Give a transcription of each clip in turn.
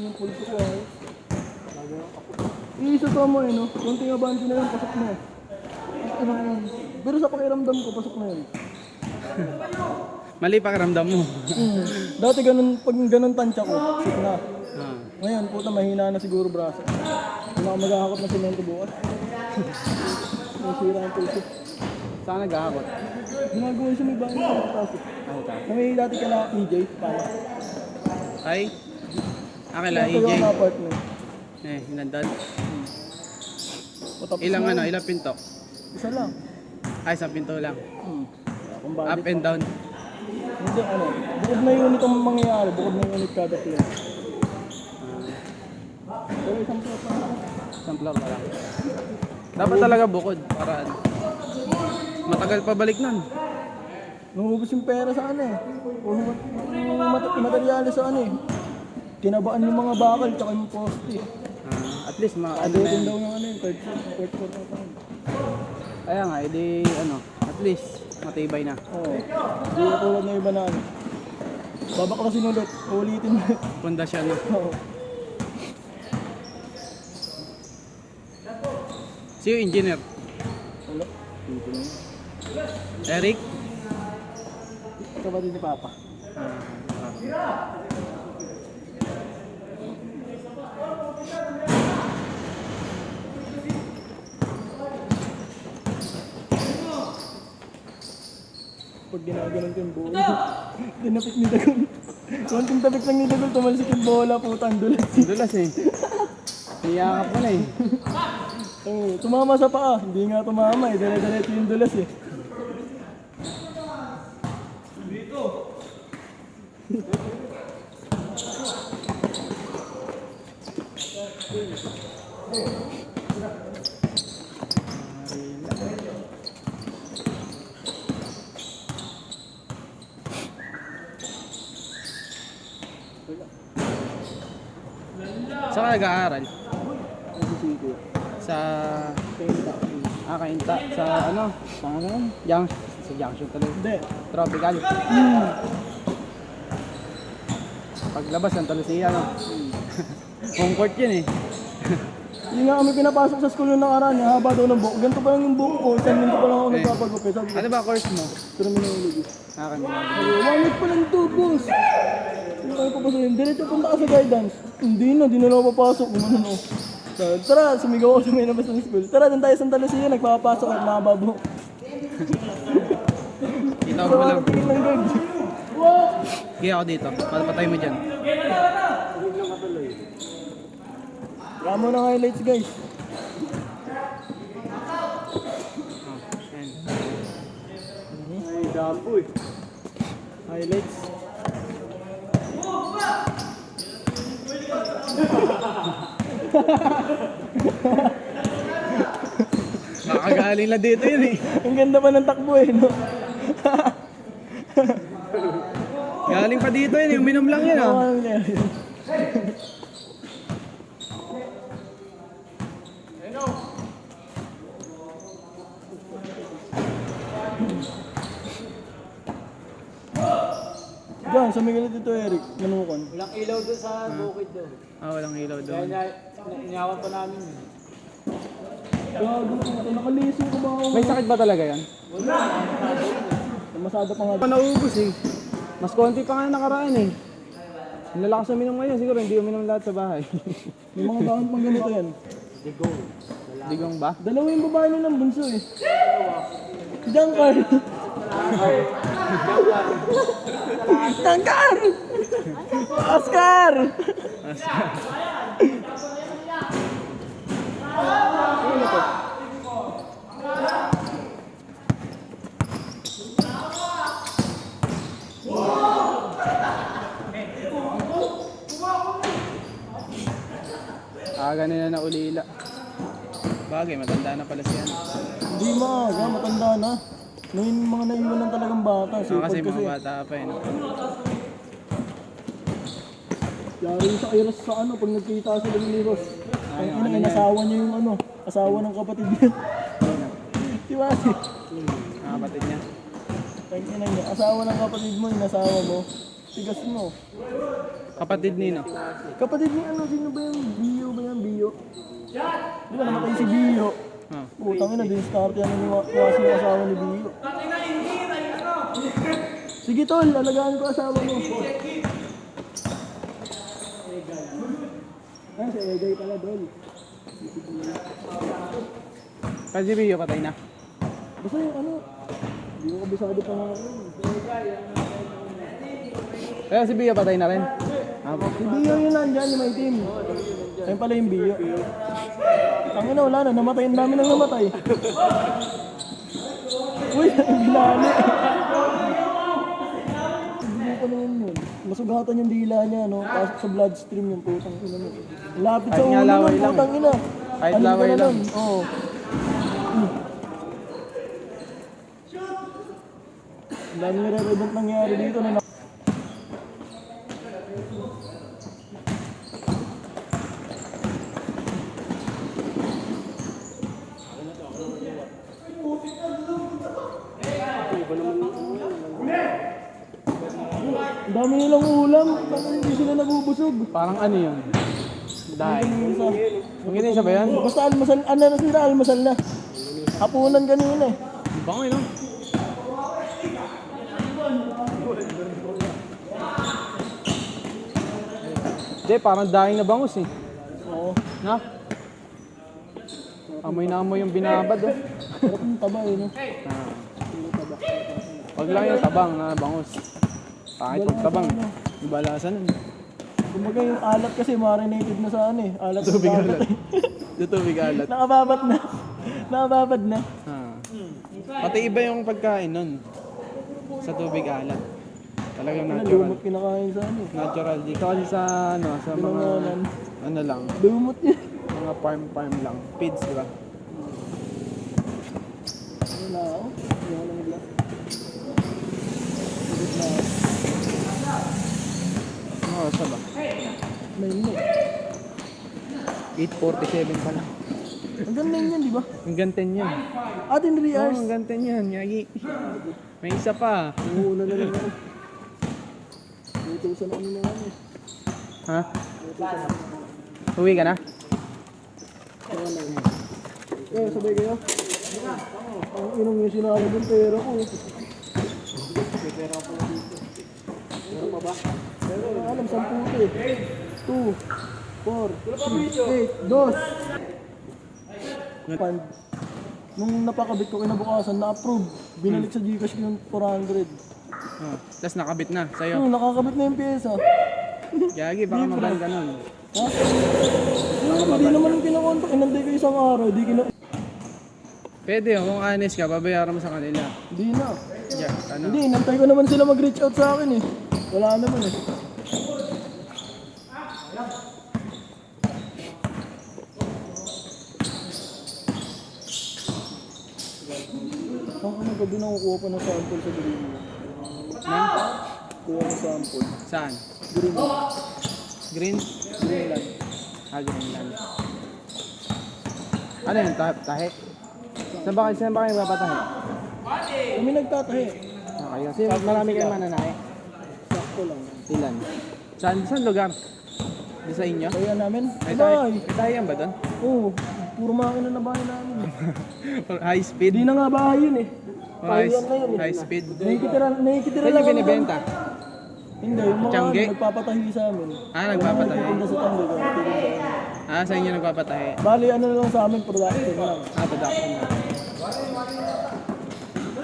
Yung pulso ko ay. Iisa tama eh, no? Kunting abante na yun, pasok na eh. Ano yun? Pero sa pakiramdam ko, pasok na yun. Mali pakiramdam mo. Dati ganun, pag ganun tansya ko, sit na. Ah. Ngayon, puta, mahina na siguro braso. Hindi ako maghahakot ng semento bukas. Nasira ang pulso. Saan naghahakot? Ginagawa siya may bahay na pagkasok. Ano ta? Kami dati ka na EJ, paano? Ay? Akala Ginagawa EJ. na apartment. Hinandad. Patapos Ilang na ano, yun. ilang pinto? Isa lang. Ay, isang pinto lang. Kung Up and down. Hindi, ano, bukod na unit ang mangyayari, bukod na unit kada floor. Pero isang floor pa lang. Isang floor pa lang. Dapat talaga bukod para ano. Matagal pa balik nun. Nangubos yung pera sa ano eh. Yung materyales sa ano eh. Tinabaan yung mga bakal, tsaka yung poste. At least ano na Adotin yan. daw yung ano yung third floor na pa. Kaya nga, edi ano, at least matibay na. Oo. Hindi na tulad na iba na ano. Babaklasin ulit, ulitin ulit. Pundasyon na. Oo. Si yung engineer? Wala. Dito lang. Eric? Kapatid ni Papa. Pag ginaganon ko yung bola, dinapit ni Dagol. Konting tapik lang ni Dagol, tumalsik yung bola, putang dulas. Dulas eh. Niyakap mo na eh. Tumama sa paa, hindi nga tumama eh, dire-diretso yung dulas eh. Saan ka nag-aaral? Nagsisito. Sa Penta. Kainta. Sa ano? Tangan? Junction. Sa Junction tuloy. Hindi. Tropical. Paglabas ng Talusia, no? Home court yun eh. Hindi nga kami pinapasok sa school nung nakaraan, haba daw ng buhok. Ganito pa lang yung buhok ko, isang linggo pa lang ako nagpapagupit. Sabi ko, Ano ba course mo? terminology. Akin. Sabi ko, 1 week pa lang to, boss. Hindi tayo papasukin. Diretso punta ka sa guidance. Hindi na ako papasok. Gumanon ako. Sabi, tara, sumigaw ako sa may labas ng school. Tara, doon tayo sa Santa Lucia, nagpapasok at mababuhok. Kita So, ko pa lang. tingin ng guard. Kaya ako dito. Patay mo dyan. Wala mo ng highlights, guys. Ayan. Ay, dapo eh. Highlights. Nakagaling na dito yun eh. Ang ganda pa ng takbo eh, no? Galing pa dito yun. Uminom lang yun ah. Ano nangyari yun? Diyan, sa Miguel dito, Eric, Manukon. Walang ilaw doon sa bukid doon. Walang ilaw Kaya doon. inyawan pa namin yun. Gago, nakalising ko ba ako? May sakit ba talaga yan? Masada pa nga. Pa naubos eh. Mas konti pa nga nakaraan eh. Nilalakas uminom ngayon. Siguro hindi uminom lahat sa bahay. May mga dahon pang ganito yan. Digong ba? Dalawa yung babae nilang bunso eh. Si Dankar. Dankar! Oscar! Ano to? Aga nila na ulila. Bagay, matanda na pala siya. Hindi maaga, matanda na. May mga naiwan ng talagang bata. Sipag Kasi kasi. mga bata pa eh. No? Yari sa Iros sa ano, pag nagkita sila ni Ross. Ang ano ina, inasawa niya yung ano, asawa ng kapatid niya. Si Wasi. Kapatid niya. Ang ina niya, asawa ng kapatid mo, inasawa mo. Tigas mo. Kapatid nino. Kapatid ni ano, sino ba yung Bio ba yan? Bio? Di ba namatay si Bio? Ah. Putang ina, din start yan ni Wasi yung asawa ni Bio. Sige tol, alagaan ko asawa mo. Ah, si Egay pala, tol. Kasi si Bio patay na. Basta yung ano, hindi ko kabisado pa nga ako. Kaya si Bio patay na rin. Ah, Si Bio yun nandyan, yung may team. Ayun pala yung Bio. Ang ina, wala na, namatay ang dami nang namatay. Uy, ang ginani. Hindi ko pa naman yun. Masugatan yung dila niya, no? Pasok sa bloodstream yung putang ina mo. Lapit sa Kahit nga ulo laway ng lang. putang ina. Kahit Ano ka laway na lang. nun? Oo. Ang dami nire-revent nangyari dito na ang dami nilang ulam, bakit hindi sila nabubusog? parang ano yun? Dahil. Isa. Manginisa ba yan? Basta almasal, ano na sila, almasal na. Hapunan kanina eh. Bangoy no? Hindi, parang daing na bangus eh. Oo. Na? Amoy na amoy yung binabad oh. Sarap yung taba eh, no? Ah. Wag lang yung tabang na bangus. Kahit pag tabang, ibalasan nun. Kumbaga yung alat kasi marinated na sa ano eh. Alat sa Tubig dagat alat. eh. Yung tubig alat. Nakababad na. Nakababad na. Ah. Pati iba yung pagkain nun. Sa tubig alat. Talagang natural. Lumot kinakain sa ano eh. Natural. Dito kasi sa ano, sa mga Binangonan. ano lang, Lumot yun. mga farm lang. Feeds, di ba? Wala ako. Hindi ako lang Sagot na ako. Oo, sa ba? May minute. 8:47 pa lang. Ang ganda yun, di ba? Ang ganten yan. Atin 3 Oo, hours. ang ganten yan. Yagi. May isa pa. Umuuna na lang ako. Utusan ako nila ano eh. Ha? Uwi ka na? Eh, sabay kayo. Ang inong yung sinabi ng pera ko. Pera ko na dito. Meron pa ba? Pero alam, 10 eh. 2, 4, 6, 8, 2. Fund. Nung napakabit ko kinabukasan, na-approve. Binalik sa Gcash ko yung 400. Oh. Tapos nakabit na sa'yo. Nakakabit na yung pyesa. Yagi, baka maban ka nun. Ha? Hindi naman yung kinakontak. Inanday ko isang araw. Di kina... Pwede, kung honest ka, babayaran mo sa kanila. Hindi na. Yeah, ano? Hindi, inantay ko naman sila mag-reach out sa akin eh. Wala naman eh. Ang ano gabi na kukuha pa ng sample sa green. Nan? Kuha ng sample. Saan? Green. Green? Greenland. Ah, Greenland. Ano yun? Tahe? Saan ba kayo papatahe? Kami nagtatahi. Okay, kasi marami kayong mananahe. Sakto lang. Ilan? Saan lugar? Di sa inyo? Kaya namin? May Bahay. tayo ba doon? Oo. Puro makina na bahay namin. High speed? Hindi na nga bahay yun eh. High, Bahayan na yun eh. high speed? Nakikitira Saan lang yung kami binibenta? doon. Hindi, yung mga Tiangge? nagpapatahi sa amin. Ah, nagpapatahi. Nagtitinda sa Tiangge, kung nagtitinda sa amin. Ah, sa inyo nagpapatahe? Bali, ano na lang sa amin, production lang. Ah, production na.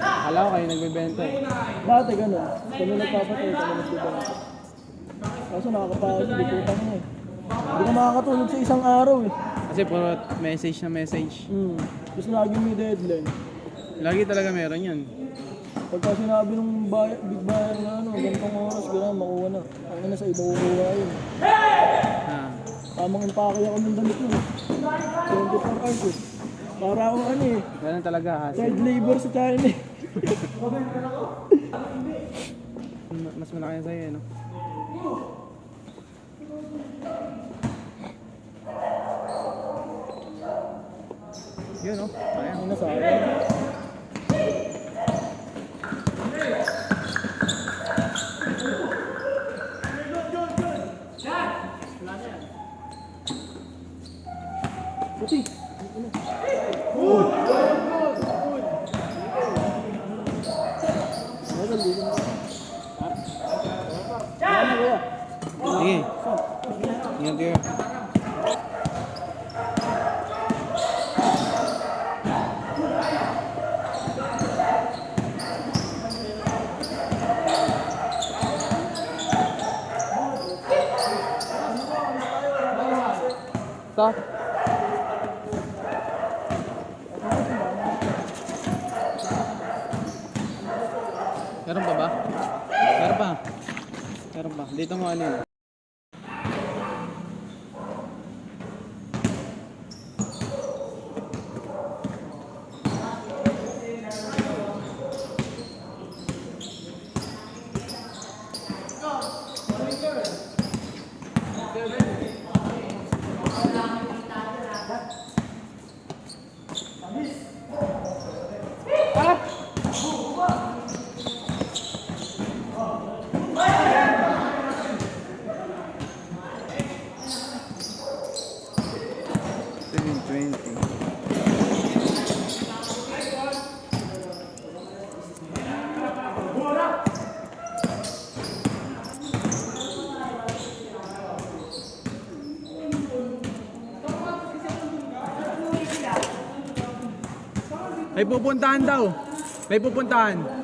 Akala ko kayo nagbibenta eh. Dati ganun. Kami nagpapatahi, kami nagbibenta. Kaso nakakapagod, di putang na eh. Hindi ka makakatulog sa isang araw eh. Kasi puro message na message. Tapos laging may deadline. Lagi talaga meron yun. Pagka sinabi ng big buyer na ano, ganitong oras, gano'n, makuha na. Ang ina sa iba kukuha yun. Ah. Tamang impake ako ng damit nun. 24 hours eh. Para ako ano eh, Ganun talaga ha. child labor sa China eh. Mas malaki yan sa'yo eh, no? Yun, no? Ayan. Ano sa akin? Puti. Sige. Ingat kayo. Stop. Meron pa ba? Meron pa. Meron pa. Dito mo ano yun. May pupuntahan daw. May pupuntahan.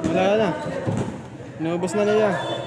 Wala na. Inubos na nila.